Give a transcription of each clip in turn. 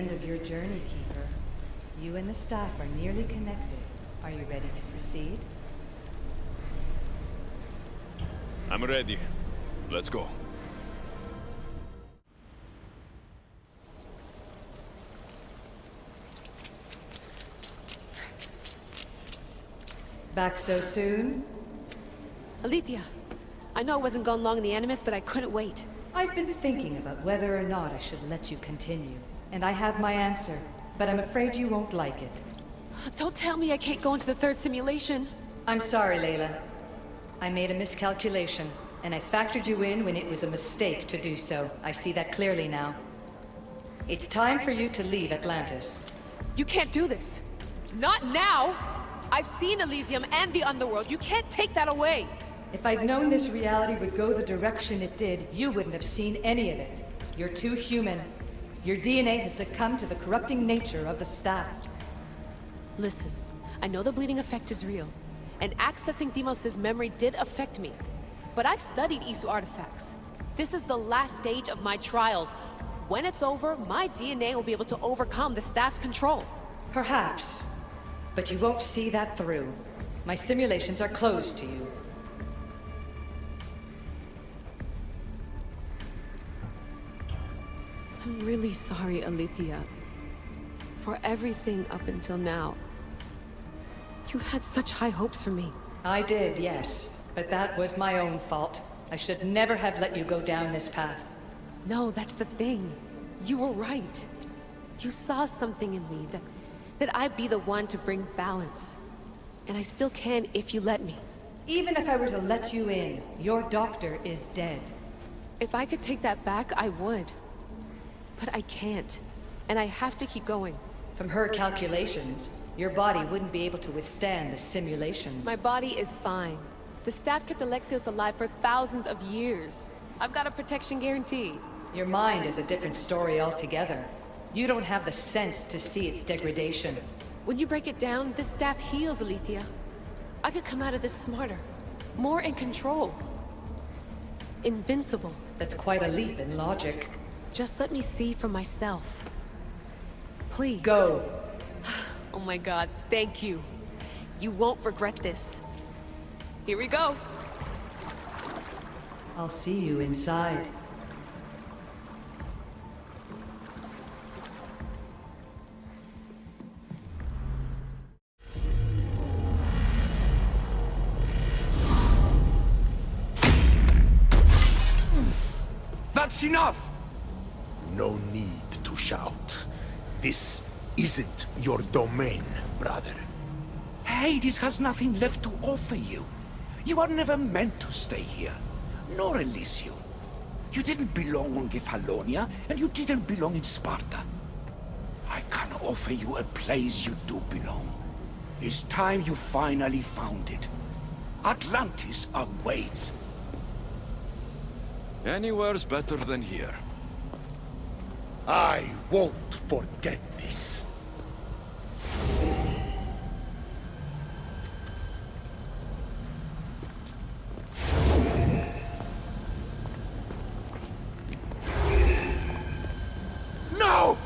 end of your journey, Keeper. You and the staff are nearly connected. Are you ready to proceed? I'm ready. Let's go. Back so soon? Alethea, I know I wasn't gone long in the Animus, but I couldn't wait. I've been thinking about whether or not I should let you continue, and I have my answer, but I'm afraid you won't like it. Don't tell me I can't go into the third simulation. I'm sorry, Layla. I made a miscalculation, and I factored you in when it was a mistake to do so. I see that clearly now. It's time for you to leave Atlantis. You can't do this. Not now! I've seen Elysium and the Underworld. You can't take that away! If I'd known this reality would go the direction it did, you wouldn't have seen any of it. You're too human. Your DNA has succumbed to the corrupting nature of the staff. Listen, I know the bleeding effect is real, and accessing Deimos' memory did affect me. But I've studied Isu artifacts. This is the last stage of my trials. When it's over, my DNA will be able to overcome the staff's control. Perhaps. But you won't see that through. My simulations are closed to you. I'm really sorry, Alethea. For everything up until now. You had such high hopes for me. I did, yes. But that was my own fault. I should never have let you go down this path. No, that's the thing. You were right. You saw something in me that I'd be the one to bring balance. And I still can if you let me. Even if I were to let you in, your doctor is dead. If I could take that back, I would. But I can't. And I have to keep going. From her calculations, your body wouldn't be able to withstand the simulations. My body is fine. The staff kept Alexios alive for thousands of years. I've got a protection guarantee. Your mind is a different story altogether. You don't have the sense to see its degradation. When you break it down, the staff heals, Alethea. I could come out of this smarter, more in control. Invincible. That's quite a leap in logic. Just let me see for myself. Please. Go. Oh my god, thank you. You won't regret this. Here we go. I'll see you inside. That's enough! No need to shout. This isn't your domain, brother. Hades has nothing left to offer you. You are never meant to stay here, nor Elysium. You didn't belong on Kefalonia, and you didn't belong in Sparta. I can offer you a place you do belong. It's time you finally found it. Atlantis awaits. Anywhere's better than here. I won't forget this. No!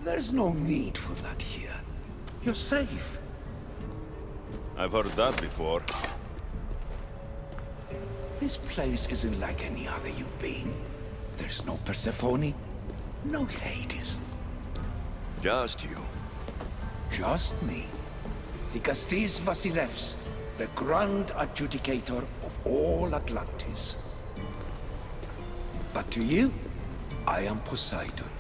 There's no need for that here. You're safe. I've heard that before. This place isn't like any other you've been. There's no Persephone, no Hades. Just you. Just me. The Castis Vasilevs, the Grand Adjudicator of all Atlantis. But to you, I am Poseidon.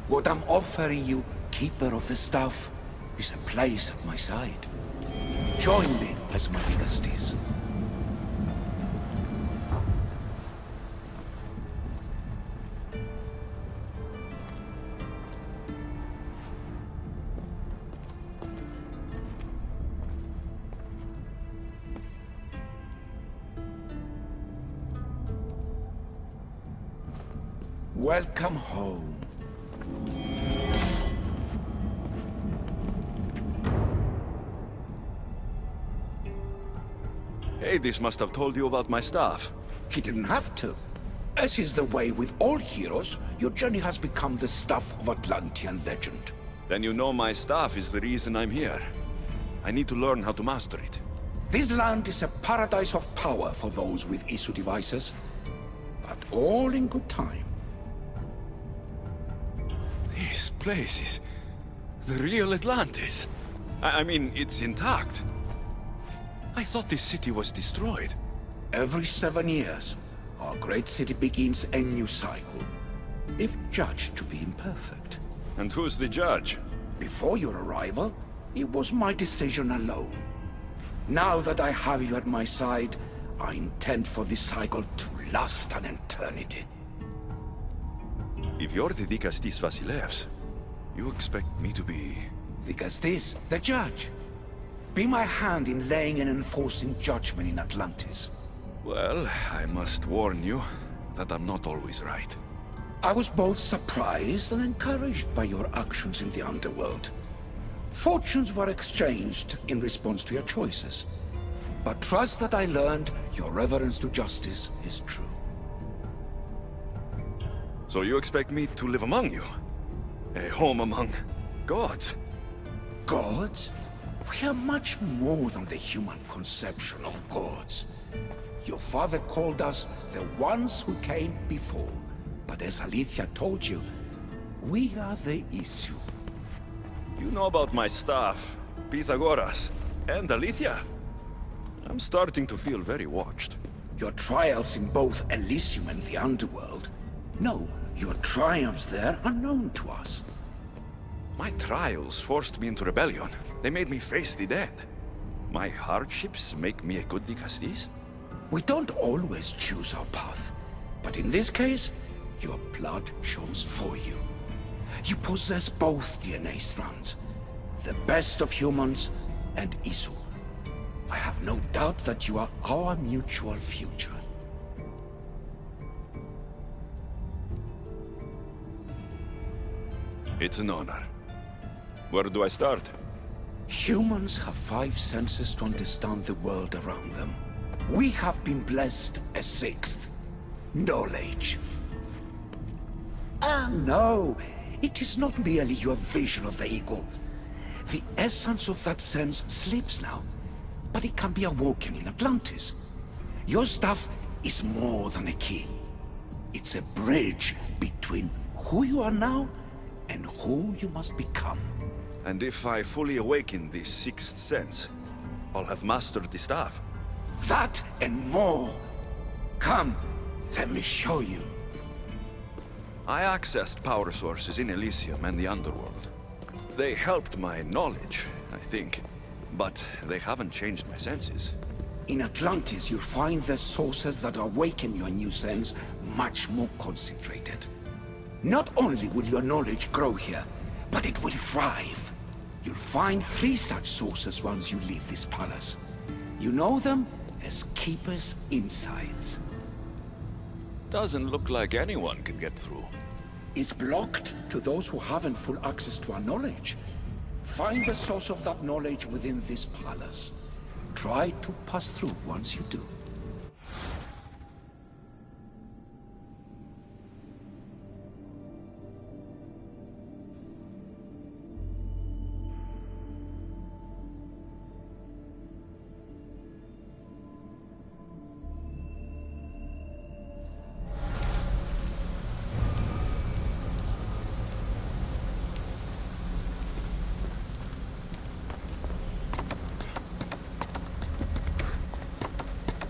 What I'm offering you, Keeper of the Staff, is a place at my side. Join me as my Castis. Welcome home. Hades must have told you about my staff. He didn't have to. As is the way with all heroes, your journey has become the stuff of Atlantean legend. Then you know my staff is the reason I'm here. I need to learn how to master it. This land is a paradise of power for those with Isu devices. But all in good time. This place is the real Atlantis. I mean, it's intact. I thought this city was destroyed. Every 7 years, our great city begins a new cycle. If judged to be imperfect. And who's the judge? Before your arrival, it was my decision alone. Now that I have you at my side, I intend for this cycle to last an eternity. If you're the Dikastis Vasilevs, you expect me to be... Dikastis, the judge. Be my hand in laying and enforcing judgment in Atlantis. Well, I must warn you that I'm not always right. I was both surprised and encouraged by your actions in the underworld. Fortunes were exchanged in response to your choices. But trust that I learned your reverence to justice is true. So you expect me to live among you? A home among gods? Gods? We are much more than the human conception of gods. Your father called us the ones who came before. But as Alethea told you, we are the issue. You know about my staff, Pythagoras, and Alethea. I'm starting to feel very watched. Your trials in both Elysium and the underworld. No, your triumphs there are known to us. My trials forced me into rebellion. They made me face the dead. My hardships make me a good Dikastis? We don't always choose our path. But in this case, your blood shows for you. You possess both DNA strands. The best of humans and Isu. I have no doubt that you are our mutual future. It's an honor. Where do I start? Humans have 5 senses to understand the world around them. We have been blessed a 6th. Knowledge. Ah, no. It is not merely your vision of the eagle. The essence of that sense slips now, but it can be awoken in Atlantis. Your stuff is more than a key. It's a bridge between who you are now and who you must become. And if I fully awaken this 6th sense, I'll have mastered the staff. That and more. Come, let me show you. I accessed power sources in Elysium and the underworld. They helped my knowledge, I think, but they haven't changed my senses. In Atlantis, you'll find the sources that awaken your new sense much more concentrated. Not only will your knowledge grow here, but it will thrive. You'll find 3 such sources once you leave this palace. You know them as Keeper's Insights. Doesn't look like anyone can get through. It's blocked to those who haven't full access to our knowledge. Find the source of that knowledge within this palace. Try to pass through once you do.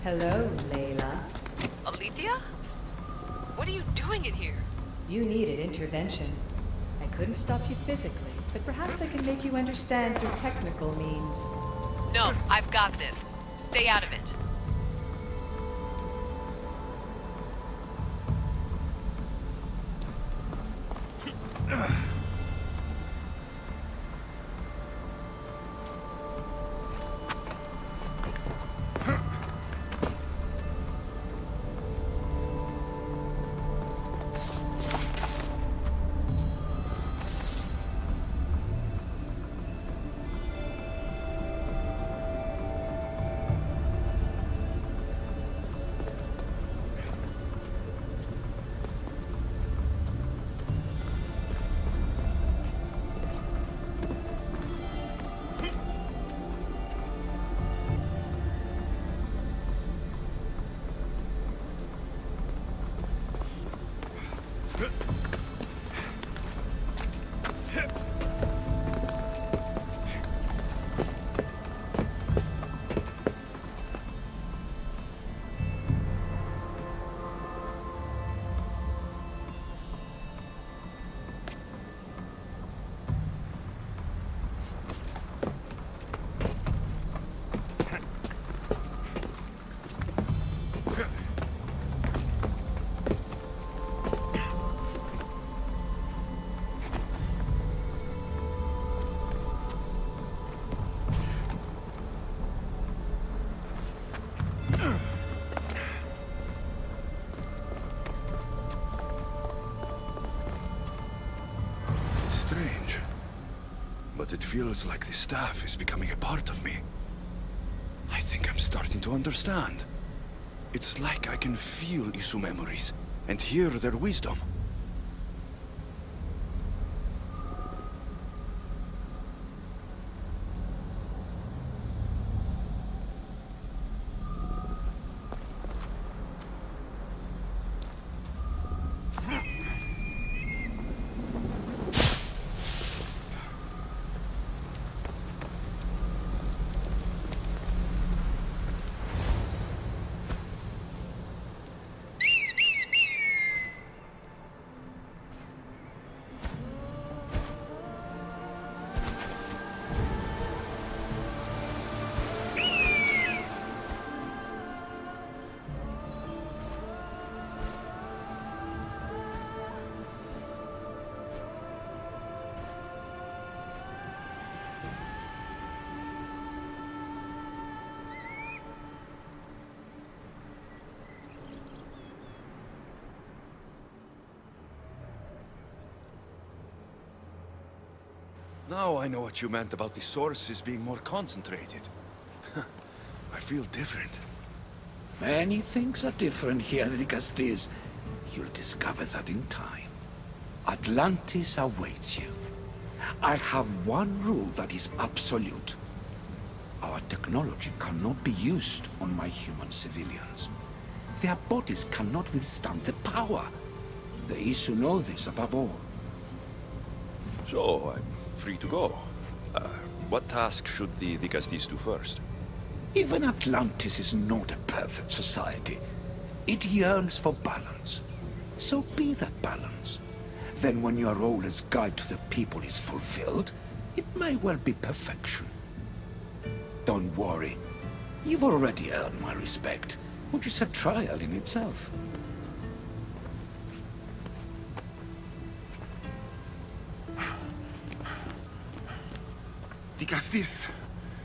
Hello, Layla. Alethea? What are you doing in here? You needed intervention. I couldn't stop you physically, but perhaps I can make you understand through technical means. No, I've got this. Stay out of it. feels like the staff is becoming a part of me. I think I'm starting to understand. It's like I can feel Isu memories and hear their wisdom. Now I know what you meant about the sources being more concentrated. I feel different. Many things are different here, Digastis. You'll discover that in time. Atlantis awaits you. I have one rule that is absolute. Our technology cannot be used on my human civilians. Their bodies cannot withstand the power. The Isu know this above all. So, I'm free to go. What task should the Digastis do first? Even Atlantis is not a perfect society. It yearns for balance. So be that balance. Then when your role as guide to the people is fulfilled, it may well be perfection. Don't worry. You've already earned my respect, which is a trial in itself. Digastis,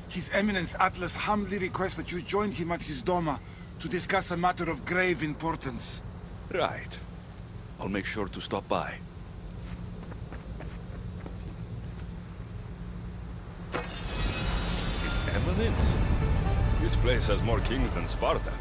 His Eminence Atlas humbly requests that you join him at his Doma to discuss a matter of grave importance. Right. I'll make sure to stop by. His Eminence? This place has more kings than Sparta.